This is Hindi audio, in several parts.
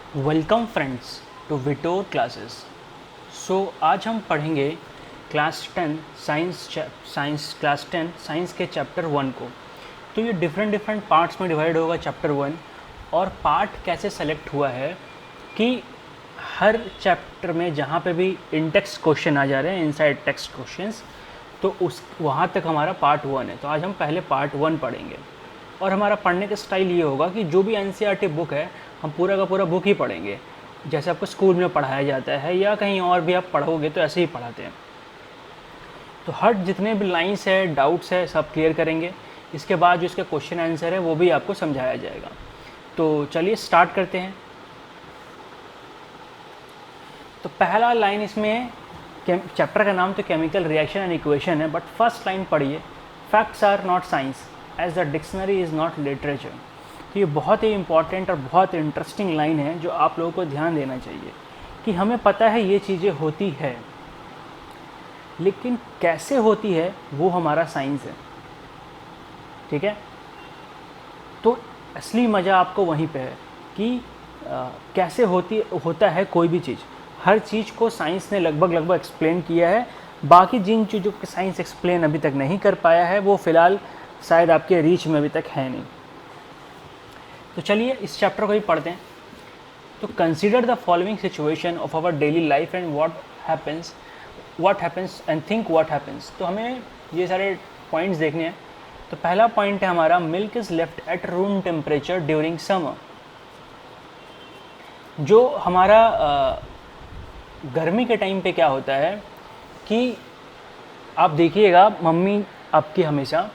वेलकम फ्रेंड्स टू विटोर क्लासेस। सो आज हम पढ़ेंगे क्लास 10 साइंस के चैप्टर 1 को। तो ये डिफरेंट पार्ट्स में डिवाइड होगा चैप्टर 1। और पार्ट कैसे सेलेक्ट हुआ है कि हर चैप्टर में जहाँ पे भी इन टेक्स्ट क्वेश्चन आ जा रहे हैं, इनसाइड टेक्स्ट क्वेश्चंस, तो उस वहाँ तक हमारा पार्ट 1 है। तो आज हम पहले पार्ट 1 पढ़ेंगे और हमारा पढ़ने का स्टाइल ये होगा कि जो भी एनसीईआरटी बुक है हम पूरा का पूरा बुक ही पढ़ेंगे, जैसे आपको स्कूल में पढ़ाया जाता है या कहीं और भी आप पढ़ोगे तो ऐसे ही पढ़ाते हैं। तो हर जितने भी लाइंस है, डाउट्स है, सब क्लियर करेंगे। इसके बाद जो इसका क्वेश्चन आंसर है वो भी आपको समझाया जाएगा। तो चलिए स्टार्ट करते हैं। तो पहला लाइन इसमें, चैप्टर का नाम तो केमिकल रिएक्शन एंड इक्वेशन है, बट फर्स्ट लाइन पढ़िए, facts are not science as the dictionary is not literature. तो ये बहुत ही इंपॉर्टेंट और बहुत इंटरेस्टिंग लाइन है जो आप लोगों को ध्यान देना चाहिए कि हमें पता है ये चीज़ें होती है, लेकिन कैसे होती है वो हमारा साइंस है। ठीक है, तो असली मज़ा आपको वहीं पे है कि कैसे होता है कोई भी चीज़। हर चीज़ को साइंस ने लगभग एक्सप्लेन किया है। बाकी जिन चीज़ों को साइंस एक्सप्लेन अभी तक नहीं कर पाया है वो फ़िलहाल शायद आपके रीच में अभी तक है नहीं। तो चलिए इस चैप्टर को ही पढ़ते हैं। तो consider the following situation of our daily life and what happens and think what happens. तो हमें ये सारे पॉइंट्स देखने हैं। तो पहला पॉइंट है हमारा, milk is left at room temperature during summer. जो हमारा गर्मी के टाइम पे क्या होता है कि आप देखिएगा मम्मी आपकी हमेशा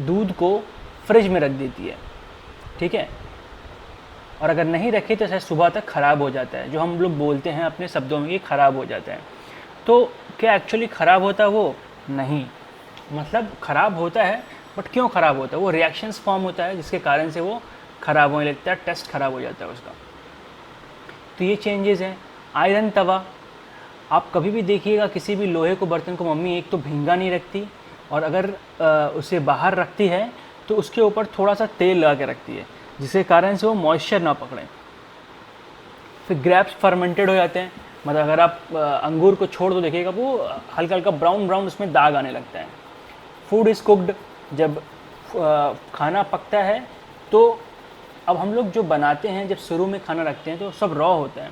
दूध को फ्रिज में रख देती है, ठीक है, और अगर नहीं रखे तो शायद सुबह तक ख़राब हो जाता है, जो हम लोग बोलते हैं अपने शब्दों में कि ख़राब हो जाता है। तो क्या एक्चुअली ख़राब होता है? वो नहीं, मतलब ख़राब होता है, बट क्यों ख़राब होता है? वो रिएक्शंस फॉर्म होता है जिसके कारण से वो ख़राब होने लगता है, टेस्ट ख़राब हो जाता है उसका। तो ये चेंजेस हैं। आयरन तवा, आप कभी भी देखिएगा किसी भी लोहे को बर्तन को मम्मी एक तो भींगा नहीं रखती, और अगर उसे बाहर रखती है तो उसके ऊपर थोड़ा सा तेल लगा के रखती है जिसके कारण से वो मॉइस्चर ना पकड़े। फिर ग्रेप्स फर्मेंटेड हो जाते हैं, मतलब अगर आप अंगूर को छोड़ दो देखिएगा वो हल्का हल्का ब्राउन उसमें दाग आने लगता है। फूड इज़ कुक्ड, जब खाना पकता है तो अब हम लोग जो बनाते हैं, जब शुरू में खाना रखते हैं तो सब रॉ होता है,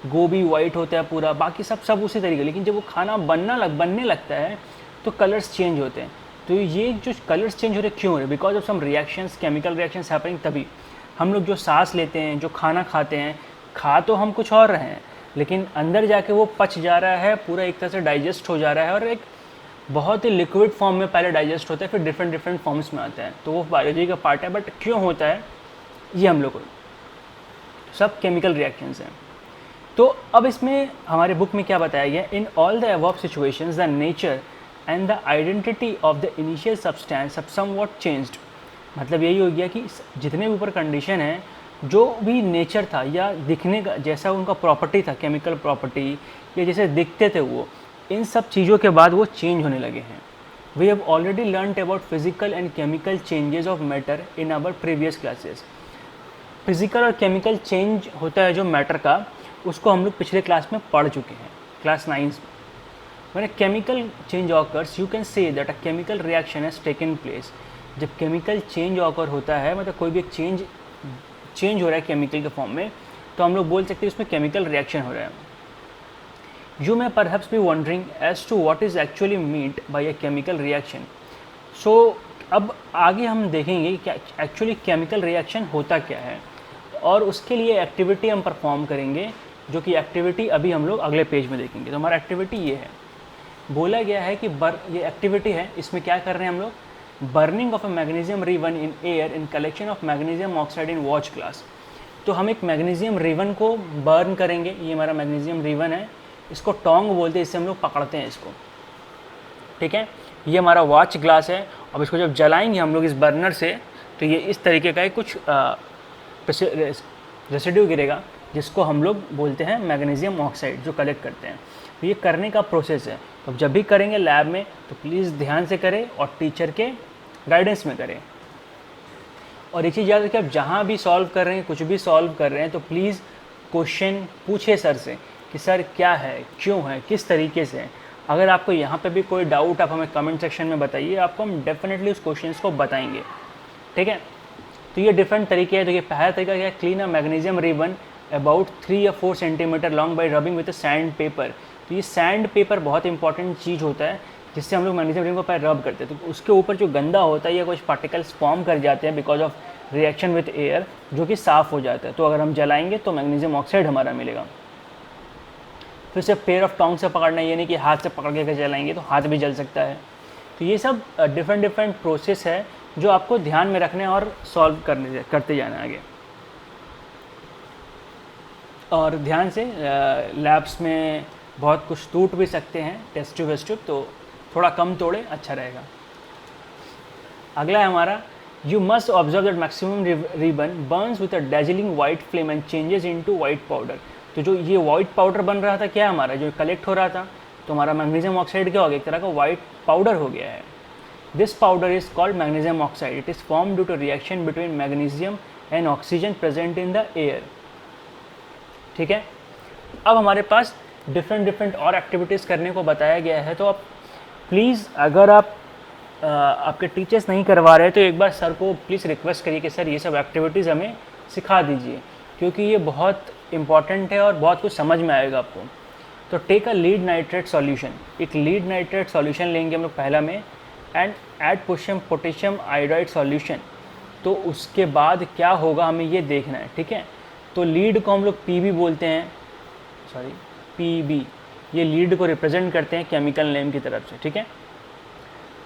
गोभी वाइट होता है पूरा, बाकी सब उसी तरीके। लेकिन जब वो खाना बनने लगता है तो कलर्स चेंज होते हैं। तो ये जो कलर्स चेंज हो रहे क्यों हो रहे? Because of some reactions, chemical reactions happening. तभी हम लोग जो सांस लेते हैं, जो खाना खाते हैं, खा तो हम कुछ और रहे हैं, लेकिन अंदर जाके वो पच जा रहा है, पूरा एक तरह से डाइजेस्ट हो जा रहा है, और एक बहुत ही लिक्विड फॉर्म में पहले डाइजेस्ट होता है, फिर डिफरेंट फॉर्म्स में आता है। तो वो बायोलॉजी का पार्ट है, बट क्यों होता है ये हम लोग को, सब केमिकल रिएक्शंस हैं। तो अब इसमें हमारे बुक में क्या बताया गया, in all the above situations the nature and the identity of the initial substance have somewhat changed. मतलब यही हो गया कि जितने भी ऊपर कंडीशन है, जो भी नेचर था या दिखने का जैसा उनका प्रॉपर्टी था, केमिकल प्रॉपर्टी, या जैसे दिखते थे वो, इन सब चीज़ों के बाद वो चेंज होने लगे हैं। We have already learned about physical and chemical changes of matter in our previous classes. Physical और केमिकल चेंज होता है जो मैटर का, उसको हम लोग पिछले क्लास में पढ़ चुके हैं, क्लास 9 में। When a chemical change occurs, you can say that a chemical reaction has taken place. जब केमिकल चेंज ऑकर होता है, मतलब कोई भी एक चेंज हो रहा है केमिकल के फॉर्म में, तो हम लोग बोल सकते हैं उसमें केमिकल रिएक्शन हो रहा है। You may perhaps be wondering as to what is actually meant by a chemical reaction. So अब आगे हम देखेंगे कि एक्चुअली केमिकल रिएक्शन होता क्या है, और उसके लिए एक्टिविटी हम परफॉर्म करेंगे, जो कि एक्टिविटी अभी हम लोग अगले पेज में देखेंगे। तो हमारा एक्टिविटी ये है, बोला गया है कि ये एक्टिविटी है, इसमें क्या कर रहे हैं हम लोग, burning of a magnesium ribbon in air in collection of magnesium oxide in watch glass. तो हम एक मैग्नीशियम रिवन को बर्न करेंगे, ये हमारा मैग्नीशियम रिवन है, इसको टोंग बोलते हैं, इससे हम लोग पकड़ते हैं इसको, ठीक है। ये हमारा वॉच ग्लास है। अब इसको जब जलाएंगे हम लोग इस बर्नर से, तो ये इस तरीके का कुछ रेसिड्यू गिरेगा, जिसको हम लोग बोलते हैं मैग्नीशियम ऑक्साइड, जो कलेक्ट करते हैं। तो ये करने का प्रोसेस है। तो जब भी करेंगे लैब में तो प्लीज़ ध्यान से करें और टीचर के गाइडेंस में करें। और एक चीज़ याद रखिए, आप जहाँ भी सॉल्व कर रहे हैं, कुछ भी सॉल्व कर रहे हैं, तो प्लीज़ क्वेश्चन पूछे सर से कि सर क्या है, क्यों है, किस तरीके से है। अगर आपको यहाँ पे भी कोई डाउट आप हमें कमेंट सेक्शन में बताइए, आपको हम डेफिनेटली उस क्वेश्चन को बताएंगे, ठीक है। तो ये डिफरेंट तरीके हैं। तो ये पहला तरीका क्या है, clean a magnesium ribbon about 3 या 4 centimetre long by rubbing with sand paper. तो ये सैंड पेपर बहुत इंपॉर्टेंट चीज़ होता है जिससे हम लोग मैग्नीशियम रिबन को पैर रब करते हैं। तो उसके ऊपर जो गंदा होता है या कुछ पार्टिकल्स फॉर्म कर जाते हैं because of reaction with air, जो कि साफ़ हो जाता है। तो अगर हम जलाएंगे तो मैग्नीशियम ऑक्साइड हमारा मिलेगा। फिर से पेयर ऑफ टोंग से पकड़ना, ये नहीं कि हाथ से पकड़ के जलाएंगे तो हाथ भी जल सकता है। तो ये सब डिफरेंट प्रोसेस है जो आपको ध्यान में रखने और सॉल्व करते जाना आगे। और ध्यान से, लैब्स में बहुत कुछ टूट भी सकते हैं टेस्ट ट्यूब, तो थोड़ा कम तोड़े, अच्छा रहेगा। अगला है हमारा, you must observe that maximum ribbon burns with a dazzling white flame and changes into white powder. तो जो ये वाइट पाउडर बन रहा था, क्या हमारा जो कलेक्ट हो रहा था, तो हमारा मैग्नीशियम ऑक्साइड क्या हो गया, एक तरह का वाइट पाउडर हो गया है। This powder is called magnesium oxide. It is form due to reaction between magnesium and oxygen present in the air, ठीक है। अब हमारे पास डिफरेंट और एक्टिविटीज़ करने को बताया गया है। तो आप प्लीज़, अगर आप आपके टीचर्स नहीं करवा रहे तो एक बार सर को प्लीज़ रिक्वेस्ट करिए कि सर ये सब एक्टिविटीज़ हमें सिखा दीजिए, क्योंकि ये बहुत इंपॉर्टेंट है और बहुत कुछ समझ में आएगा आपको। तो take a lead nitrate solution, एक लीड नाइट्रेट सॉल्यूशन लेंगे हम लोग पहला में, and add potassium iodide solution. तो उसके बाद क्या होगा हमें ये देखना है, ठीक है। तो लीड को हम लोग पीबी बोलते हैं, सॉरी पीबी, ये लीड को रिप्रेजेंट करते हैं केमिकल नेम की तरफ से, ठीक है।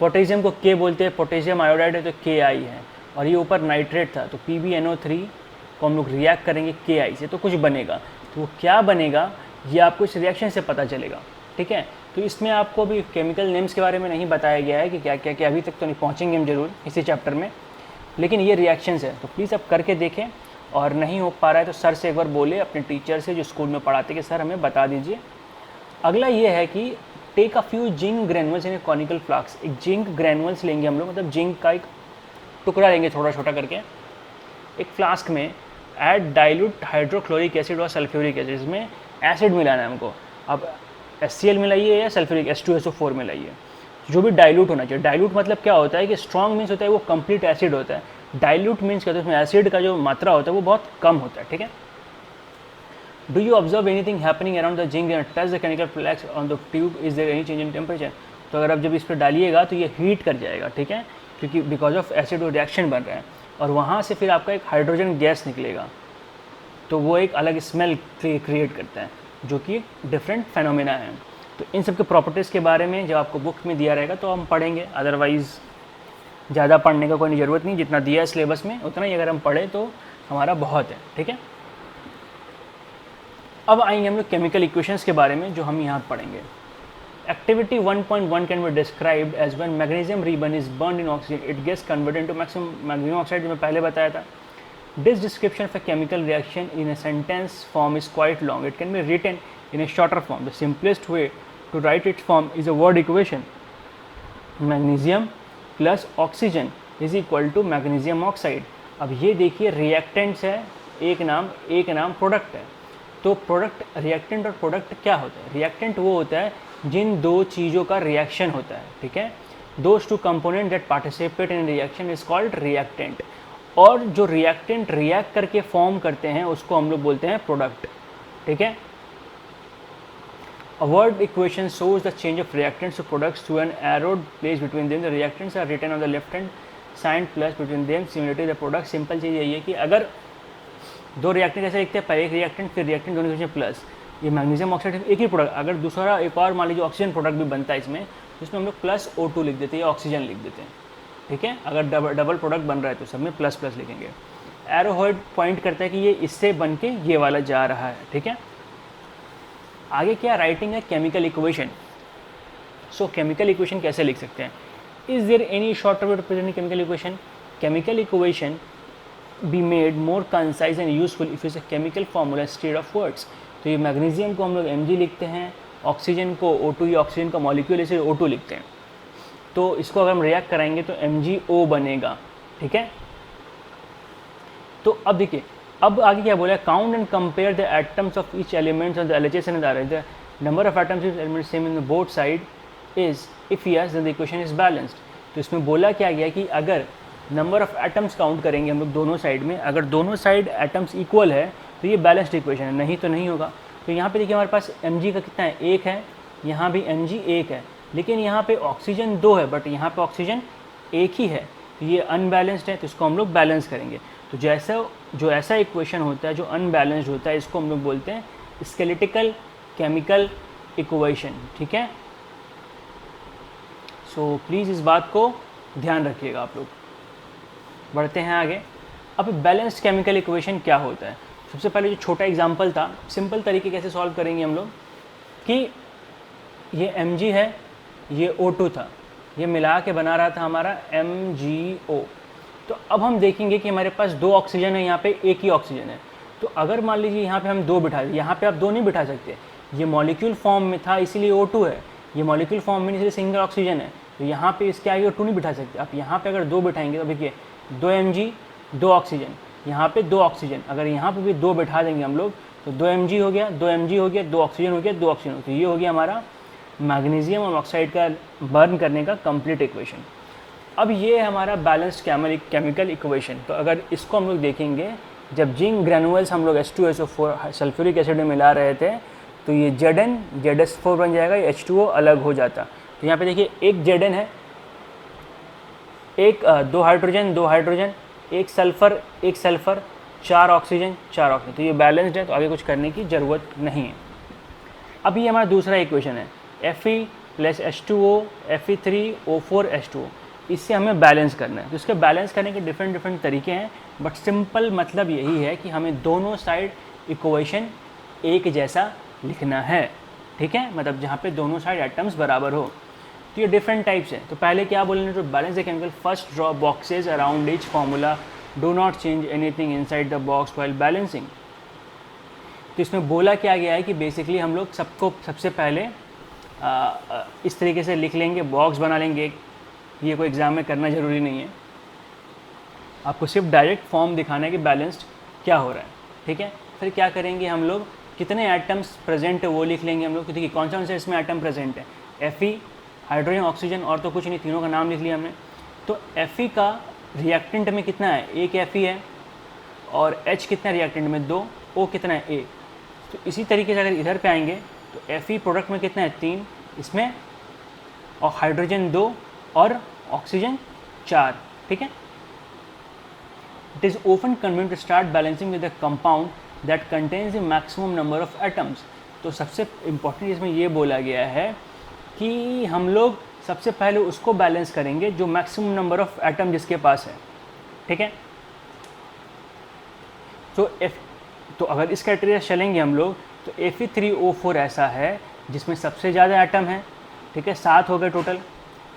पोटेशियम को के बोलते हैं, पोटेशियम आयोडाइड है तो के आई है, और ये ऊपर नाइट्रेट था तो PbNO3 को हम लोग रिएक्ट करेंगे KI से, तो कुछ बनेगा। तो वो क्या बनेगा ये आपको इस रिएक्शन से पता चलेगा, ठीक है। तो इसमें आपको अभी केमिकल नेम्स के बारे में नहीं बताया गया है कि क्या क्या क्या, अभी तक तो नहीं, पहुँचेंगे हम जरूर इसी चैप्टर में, लेकिन ये रिएक्शंस है। तो प्लीज़ आप करके देखें, और नहीं हो पा रहा है तो सर से एक बार बोले, अपने टीचर से जो स्कूल में पढ़ाते कि सर हमें बता दीजिए। अगला ये है कि take a few zinc granules in a conical flask. एक जिंक ग्रैनुअल्स लेंगे हम लोग, मतलब जिंक का एक टुकड़ा लेंगे छोटा छोटा करके, एक फ्लास्क में ऐड डाइल्यूट हाइड्रोक्लोरिक एसिड और सल्फ्यूरिक एसिड। इसमें एसिड मिलाना है हमको। अब HCl मिलाइए या सल्फ्यूरिक H2SO4 मिलाइए, जो भी डाइल्यूट होना चाहिए। डाइल्यूट मतलब क्या होता है कि स्ट्रॉन्ग मीन्स होता है वो कंप्लीट एसिड होता है, डाइल्यूट मीन्स क्या होता है उसमें एसिड का जो मात्रा होता है वो बहुत कम होता है, ठीक है। Do you observe anything happening around the zinc and touch the chemical flask on the tube, is there any change in temperature. तो अगर आप जब इस पर डालिएगा तो ये हीट कर जाएगा, ठीक है, क्योंकि बिकॉज ऑफ एसिड और रिएक्शन बन रहा है, और वहाँ से फिर आपका एक हाइड्रोजन गैस निकलेगा, तो वो एक अलग स्मेल क्रिएट करता है, जो कि डिफरेंट फेनोमेना है। तो इन सब के प्रॉपर्टीज़ के बारे में जब आपको बुक में दिया रहेगा तो हम पढ़ेंगे, अदरवाइज़ ज़्यादा पढ़ने का कोई ज़रूरत नहीं, जितना दिया है सिलेबस में उतना ही अगर हम पढ़ें तो हमारा बहुत है, ठीक है। अब आएंगे हम लोग केमिकल इक्वेशंस के बारे में जो हम यहाँ पढ़ेंगे। Activity 1.1 can be described as when magnesium ribbon is burned in oxygen it gets converted into maximum magnesium oxide, जो मैं पहले बताया था। This description of a chemical reaction in a sentence form is quite long. It can be written in a shorter form. The simplest way to write its form is a word equation. Magnesium plus oxygen is equal to magnesium oxide. अब ये देखिए रिएक्टेंट्स है, एक नाम प्रोडक्ट है। तो प्रोडक्ट, रिएक्टेंट और प्रोडक्ट क्या होता है? रिएक्टेंट वो होता है जिन दो चीज़ों का रिएक्शन होता है, ठीक है। Those two component that participate in reaction is called reactant. और जो रिएक्टेंट रिएक्ट करके फॉर्म करते हैं उसको हम लोग बोलते हैं प्रोडक्ट, ठीक है। A word equation shows the change of reactants to products through an arrowed place between them. The reactants are written on the left hand side plus between them similarly the product. Simple चीज़ यही है कि अगर दो रिएक्टेंट ऐसे लिखते हैं, पहले एक रिएक्टेंट फिर रिएक्टेंट दोनों के बीच में प्लस, ये मैग्नीशियम ऑक्साइड एक ही प्रोडक्ट, अगर दूसरा एक और मान लीजिए ऑक्सीजन प्रोडक्ट भी बनता है इसमें, जिसमें हम लोग प्लस O2 लिख देते हैं या ऑक्सीजन लिख देते हैं, ठीक है। अगर डबल प्रोडक्ट बन रहा है तो सब में प्लस प्लस लिखेंगे। एरोहेड पॉइंट करता है कि ये इससे बन के ये वाला जा रहा है, ठीक है। आगे क्या राइटिंग है? Chemical equation. So chemical equation कैसे लिख सकते हैं? Is there any shorter way to present chemical equation? Chemical equation be made more concise and useful if is a chemical formula instead of words. तो ये मैग्नीशियम को हम लोग Mg लिखते हैं, ऑक्सीजन को O2 या ऑक्सीजन का मॉलिक्यूल इसे O2 लिखते हैं। तो इसको अगर हम रिएक्ट कराएंगे तो MgO बनेगा, ठीक है। तो अब देखिए अब आगे क्या बोला, count and compare the atoms of each elements on the LHS and the number of atoms if element same in both side is if yes then the equation is balanced. तो इसमें बोला क्या गया कि अगर नंबर ऑफ एटम्स काउंट करेंगे हम लोग दोनों साइड में, अगर दोनों साइड एटम्स इक्वल है तो ये बैलेंस्ड इक्वेशन है, नहीं तो नहीं होगा। तो यहाँ पे देखिए हमारे पास Mg का कितना है, 1 है, यहाँ भी Mg 1 है, लेकिन यहाँ पे ऑक्सीजन 2 है बट यहाँ पे ऑक्सीजन 1 ही है, तो ये अनबैलेंस्ड है, तो इसको हम लोग बैलेंस करेंगे। तो जो ऐसा इक्वेशन होता है जो अनबैलेंस्ड होता है, इसको हम लोग बोलते हैं स्केलेटिकल केमिकल इक्वेशन। ठीक है, सो प्लीज़ इस बात को ध्यान रखिएगा आप लोग। बढ़ते हैं आगे। अब बैलेंस्ड केमिकल इक्वेशन क्या होता है? सबसे पहले जो छोटा एग्जांपल था, सिंपल तरीके कैसे सॉल्व करेंगे हम लोग कि ये Mg है, ये O2 था, ये मिला के बना रहा था हमारा MgO। तो अब हम देखेंगे कि हमारे पास 2 ऑक्सीजन है, यहाँ पे एक ही ऑक्सीजन है। तो अगर मान लीजिए यहाँ पे हम 2 बिठा दें, यहाँ पे आप 2 नहीं बिठा सकते, ये मॉलिक्यूल फॉर्म में था इसीलिए O2 है, ये मॉलिक्यूल फॉर्म में इसलिए सिंगल ऑक्सीजन है, तो यहाँ पे इसके आगे O2 नहीं बिठा सकते। आप यहाँ पे अगर 2 बिठाएंगे तो देखिए 2 Mg 2 ऑक्सीजन, यहाँ पे 2 ऑक्सीजन, अगर यहाँ पे भी 2 बिठा देंगे हम लोग तो 2 Mg हो गया, 2 Mg हो गया, 2 ऑक्सीजन हो गया, 2 ऑक्सीजन हो, तो ये हो गया हमारा मैग्नीशियम और ऑक्साइड का बर्न करने का कंप्लीट इक्वेशन। अब ये है हमारा बैलेंस्ड केमिकल इक्वेशन। तो अगर इसको हम लोग देखेंगे, जब जिंक ग्रेनुअल्स हम लोग H2SO4 सल्फ्यूरिक एसिड में मिला रहे थे तो ये Zn ZS4 बन जाएगा, ये H2O अलग हो जाता। तो यहाँ पे देखिए एक Zn है, एक 2 हाइड्रोजन 2 हाइड्रोजन, एक सल्फर 4 ऑक्सीजन 4 ऑक्सीजन, तो ये बैलेंस्ड है, तो आगे कुछ करने की ज़रूरत नहीं है। अब ये हमारा दूसरा इक्वेशन है Fe + H2O Fe3O4 H2O, इससे हमें बैलेंस करना है। तो इसके बैलेंस करने के डिफरेंट तरीके हैं, बट सिंपल मतलब यही है कि हमें दोनों साइड इक्वेशन एक जैसा लिखना है। ठीक है, मतलब जहाँ पे दोनों साइड एटम्स बराबर हो। तो ये डिफरेंट टाइप्स हैं। तो पहले क्या बोलेंगे, तो balance the chemical first draw boxes around each formula, do not change anything inside the box while balancing. तो इसमें बोला क्या गया है कि बेसिकली हम लोग सबको सबसे पहले इस तरीके से लिख लेंगे, बॉक्स बना लेंगे। ये कोई एग्ज़ाम में करना ज़रूरी नहीं है, आपको सिर्फ डायरेक्ट फॉर्म दिखाना है कि बैलेंस्ड क्या हो रहा है। ठीक है, फिर क्या करेंगे हम लोग, कितने एटम्स प्रेजेंट है वो लिख लेंगे हम लोग। तो देखिए कौन से इसमें एटम प्रेजेंट है, Fe हाइड्रोजन ऑक्सीजन और तो कुछ नहीं, तीनों का नाम लिख लिया हमने। तो Fe का रिएक्टेंट में कितना है, एक Fe है, और H कितना रिएक्टेंट में 2, O कितना है 1। तो इसी तरीके से अगर इधर पे आएंगे तो Fe प्रोडक्ट में कितना है 3, इसमें और हाइड्रोजन 2 और ऑक्सीजन 4। ठीक है, it is often convenient to start balancing with a compound that contains the maximum number of atoms. तो सबसे इम्पोर्टेंट इसमें ये बोला गया है कि हम लोग सबसे पहले उसको बैलेंस करेंगे जो मैक्सिमम नंबर ऑफ एटम जिसके पास है। ठीक है, तो अगर इस क्राइटेरिया चलेंगे हम लोग तो Fe3O4 ऐसा है जिसमें सबसे ज़्यादा एटम है। ठीक है, 7 हो गए total,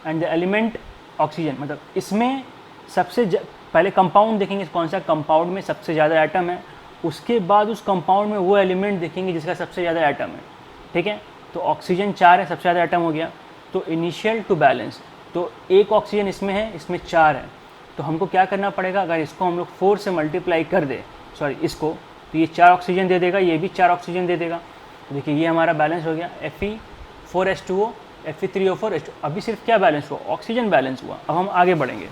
and the element oxygen, मतलब इसमें सबसे पहले कंपाउंड देखेंगे कौन सा कंपाउंड में सबसे ज़्यादा एटम है, उसके बाद उस कंपाउंड में वो एलिमेंट देखेंगे जिसका सबसे ज़्यादा एटम है। ठीक है, तो ऑक्सीजन 4 है, सबसे ज़्यादा एटम हो गया। तो इनिशियल टू बैलेंस, तो एक ऑक्सीजन इसमें है, इसमें 4 है, तो हमको क्या करना पड़ेगा, अगर इसको हम लोग 4 से मल्टीप्लाई कर दे, सॉरी इसको, तो ये 4 ऑक्सीजन दे देगा, ये भी 4 ऑक्सीजन दे देगा। तो देखिए ये हमारा बैलेंस हो गया, Fe4H2O Fe3O4 H2O। अभी सिर्फ क्या बैलेंस हुआ, ऑक्सीजन बैलेंस हुआ। अब हम आगे बढ़ेंगे,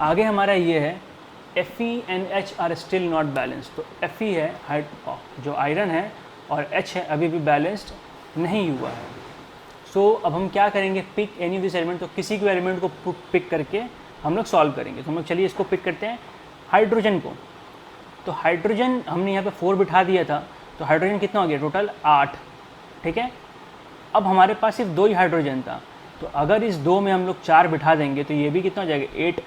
आगे हमारा ये है Fe and H are still not balance. तो Fe है जो आयरन है और H है अभी भी बैलेंस्ड नहीं हुआ है। सो अब हम क्या करेंगे, पिक एनी दिस एलिमेंट, तो किसी भी एलिमेंट को पिक करके हम लोग सॉल्व करेंगे। तो हम लोग चलिए इसको पिक करते हैं, हाइड्रोजन को। तो हाइड्रोजन हमने यहाँ पे 4 बिठा दिया था, तो हाइड्रोजन कितना हो गया टोटल 8। ठीक है, अब हमारे पास सिर्फ 2 ही हाइड्रोजन था, तो अगर इस 2 में हम लोग 4 बिठा देंगे तो ये भी कितना हो जाएगा 8।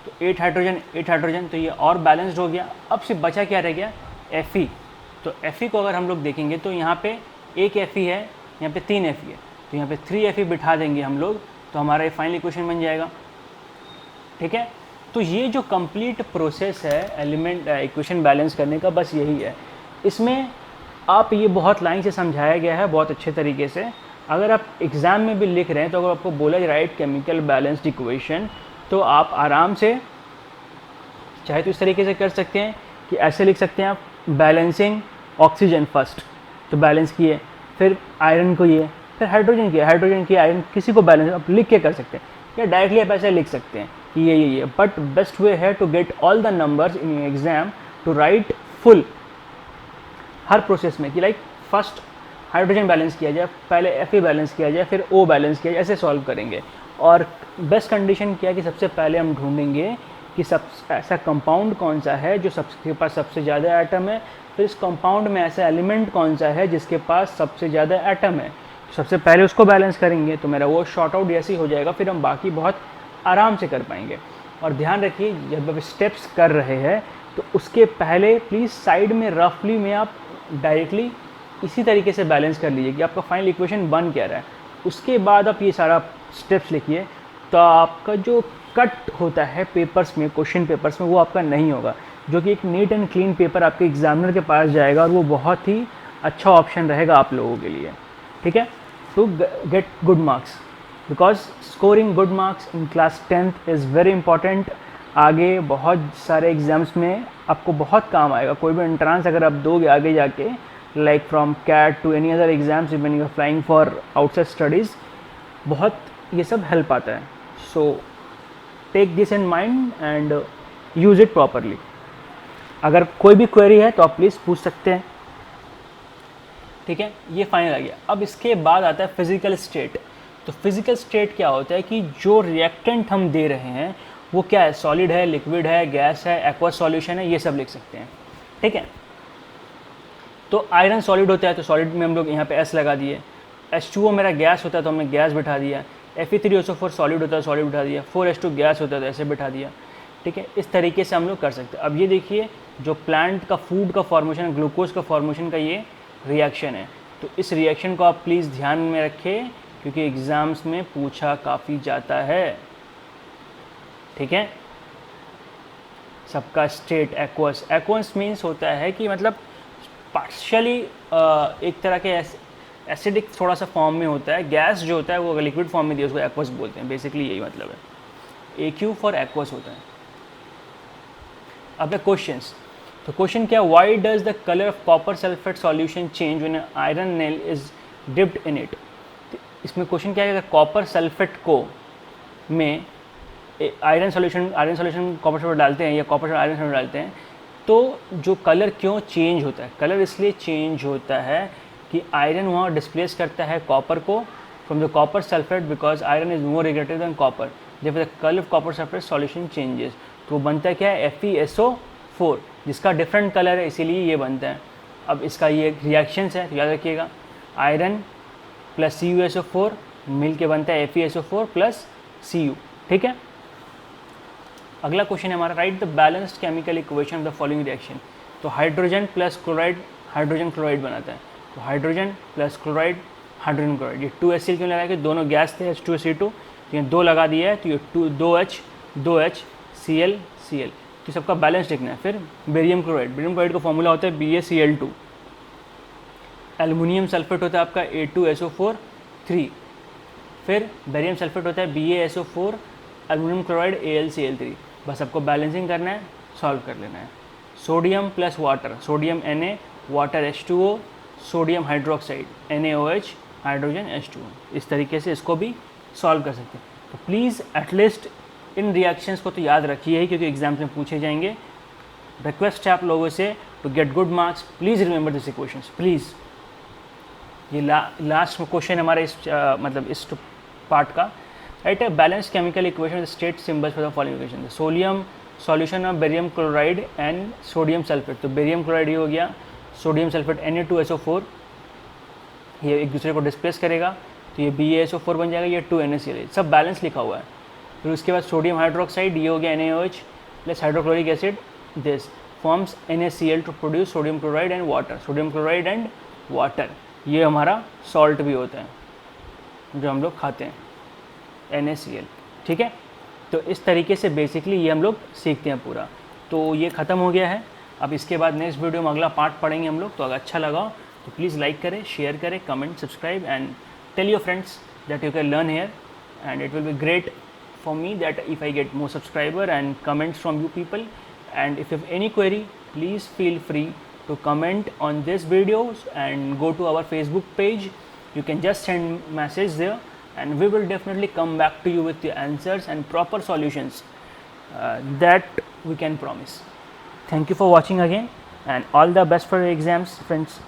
तो 8 हाइड्रोजन, तो ये और बैलेंस्ड हो गया। अब सिर्फ बचा क्या रह गया, Fe। तो Fe को अगर हम लोग देखेंगे तो यहाँ पे एक Fe है, यहाँ पे 3 Fe है, तो यहाँ पे 3 Fe बिठा देंगे हम लोग, तो हमारा ये फाइनल इक्वेशन बन जाएगा। ठीक है, तो ये जो कंप्लीट प्रोसेस है एलिमेंट इक्वेशन बैलेंस करने का, बस यही है। इसमें आप ये बहुत लाइन से समझाया गया है, बहुत अच्छे तरीके से। अगर आप एग्ज़ाम में भी लिख रहे हैं तो अगर आपको बोला राइट केमिकल बैलेंस्ड इक्वेशन, तो आप आराम से चाहे तो इस तरीके से कर सकते हैं कि ऐसे लिख सकते हैं आप, बैलेंसिंग ऑक्सीजन फर्स्ट, तो बैलेंस किए, फिर आयरन को ये, फिर हाइड्रोजन किया, हाइड्रोजन किया, आयरन, किसी को बैलेंस आप लिख के कर सकते हैं, या डायरेक्टली आप ऐसे लिख सकते हैं कि ये। बट बेस्ट वे है to get all the numbers in your exam to write full her process में, कि लाइक फर्स्ट हाइड्रोजन बैलेंस किया जाए, पहले Fe बैलेंस किया जाए, फिर O बैलेंस किया जाए, ऐसे सॉल्व करेंगे। और बेस्ट कंडीशन क्या है कि सबसे पहले हम ढूंढेंगे कि सब ऐसा कंपाउंड कौन सा है जो सबके पास सबसे ज़्यादा एटम है, फिर इस कंपाउंड में ऐसा एलिमेंट कौन सा है जिसके पास सबसे ज़्यादा एटम है, सबसे पहले उसको बैलेंस करेंगे तो मेरा वो शॉर्ट आउट जैसे ही हो जाएगा, फिर हम बाकी बहुत आराम से कर पाएंगे। और ध्यान रखिए जब आप स्टेप्स कर रहे हैं तो उसके पहले प्लीज़ साइड में रफली में आप डायरेक्टली इसी तरीके से बैलेंस कर लीजिए कि आपका फाइनल इक्वेशन बन क्या रहा है। उसके बाद आप ये सारा स्टेप्स लिखिए, तो आपका जो कट होता है पेपर्स में, क्वेश्चन पेपर्स में, वो आपका नहीं होगा, जो कि एक नीट एंड क्लीन पेपर आपके एग्जामिनर के पास जाएगा, और वो बहुत ही अच्छा ऑप्शन रहेगा आप लोगों के लिए। ठीक है, to get good marks, because scoring good marks in class 10th is very important. आगे बहुत सारे एग्ज़ाम्स में आपको बहुत काम आएगा। कोई भी एंट्रांस अगर आप दोगे आगे जाके, like from CAT to any other exams when you are flying for outside studies, बहुत ये सब हेल्प आता है। So take this in mind and use it properly. अगर कोई भी क्वेरी है तो आप प्लीज़ पूछ सकते हैं। ठीक है, ये फाइनल आ गया। अब इसके बाद आता है फिजिकल स्टेट। तो फिजिकल स्टेट क्या होता है कि जो रिएक्टेंट हम दे रहे हैं वो क्या है, सॉलिड है, लिक्विड है, गैस है, एक्वा सॉल्यूशन है, ये सब लिख सकते हैं। ठीक है, तो आयरन सॉलिड होता है तो सॉलिड में हम लोग यहाँ पे S लगा दिए। H2O मेरा गैस होता है तो हमने गैस बिठा दिया। Fe3SO4 सॉलिड होता है, सॉलिड बिठा दिया। 4H2 गैस होता है तो ऐसे बिठा दिया। ठीक है, इस तरीके से हम लोग कर सकते हैं। अब ये देखिए जो प्लांट का फूड का फॉर्मेशन, ग्लूकोज का फॉर्मेशन का ये रिएक्शन है, तो इस रिएक्शन को आप प्लीज़ ध्यान में रखें क्योंकि एग्ज़ाम्स में पूछा काफ़ी जाता है। ठीक है, सबका स्टेट एक्वस, एक्वस मीन्स होता है कि मतलब पार्शियली एक तरह के एसिडिक थोड़ा सा फॉर्म में होता है। गैस जो होता है वो लिक्विड फॉर्म में दिया उसको एक्वस बोलते हैं, बेसिकली यही मतलब है। AQ फॉर एक्वस होता है। अब द क्वेश्चंस, तो क्वेश्चन क्या, why does the colour of copper sulphate solution change when iron nail is dipped in it. इसमें क्वेश्चन क्या है, अगर कॉपर सल्फेट को में आयरन सॉल्यूशन कॉपर सल्फेट डालते हैं या कॉपर आयरन सल्फेट डालते हैं तो जो कलर क्यों चेंज होता है। कलर इसलिए चेंज होता है कि आयरन वहाँ डिस्प्लेस करता है कॉपर को from the copper sulphate, because iron is more reactive than copper, जब the colour of copper sulphate solution changes, तो वो बनता है क्या है, FeSO4, जिसका डिफरेंट कलर है इसीलिए ये बनता है। अब इसका ये रिएक्शंस है तो याद रखिएगा, आयरन प्लस CuSO4 मिल के बनता है FeSO4 प्लस Cu। ठीक है, अगला क्वेश्चन है हमारा, write the balanced chemical equation of the following reaction. तो hydrogen plus chloride hydrogen chloride बनाता है, तो hydrogen plus chloride hydrogen chloride. ये 2HCl क्यों लगाया कि दोनों गैस थे H2CO2, तो ये 2 लगा दिया है तो ये 2H Cl तो सबका बैलेंस लिखना है। फिर बेरियम क्लोराइड का फॉर्मूला होता है BaCl2। एल्युमिनियम सल्फेट होता है आपका A2SO4 फिर बेरियम सल्फेट होता है BaSO4, एल्युमिनियम क्लोराइड AlCl3। बस आपको बैलेंसिंग करना है, सॉल्व कर लेना है। Sodium plus water, sodium Na, water H2O, sodium hydroxide NaOH, hydrogen H2O। इस तरीके से इसको भी सॉल्व कर सकते हैं। तो प्लीज़ एटलीस्ट इन रिएक्शंस को तो याद रखिए ही क्योंकि एग्जाम्स में पूछे जाएंगे। रिक्वेस्ट है आप लोगों से to get good marks, please remember this equations please. ये लास्ट क्वेश्चन हमारे इस मतलब इस पार्ट का, राइट है। Balance chemical equation state symbols for the following equation. Sodium solution of barium chloride and sodium sulphate, तो बेरियम क्लोराइड ये हो गया, सोडियम सल्फेट Na2SO4, ये एक दूसरे को डिस्प्लेस करेगा तो ये BaSO4 बन जाएगा, ये 2NaCl, सब बैलेंस लिखा हुआ है। फिर उसके बाद सोडियम हाइड्रोक्साइड ये हो गया NaOH plus hydrochloric acid, this forms NaCl to produce sodium chloride and water, sodium chloride and water. ये हमारा सॉल्ट भी होता है जो हम लोग खाते हैं NaCl। ठीक है, तो इस तरीके से बेसिकली ये हम लोग सीखते हैं पूरा। तो ये ख़त्म हो गया है। अब इसके बाद नेक्स्ट वीडियो में अगला पार्ट पढ़ेंगे हम लोग। तो अगर अच्छा लगा तो प्लीज़ लाइक करें, शेयर करें, comment, subscribe and tell your friends that you can learn here and it will be great for me that if I get more subscriber and comments from you people And if you have any query, please feel free to comment on this videos and go to our Facebook page. You can just send message there, and we will definitely come back to you with the answers and proper solutions that we can promise. Thank you for watching again, and all the best for your exams, friends.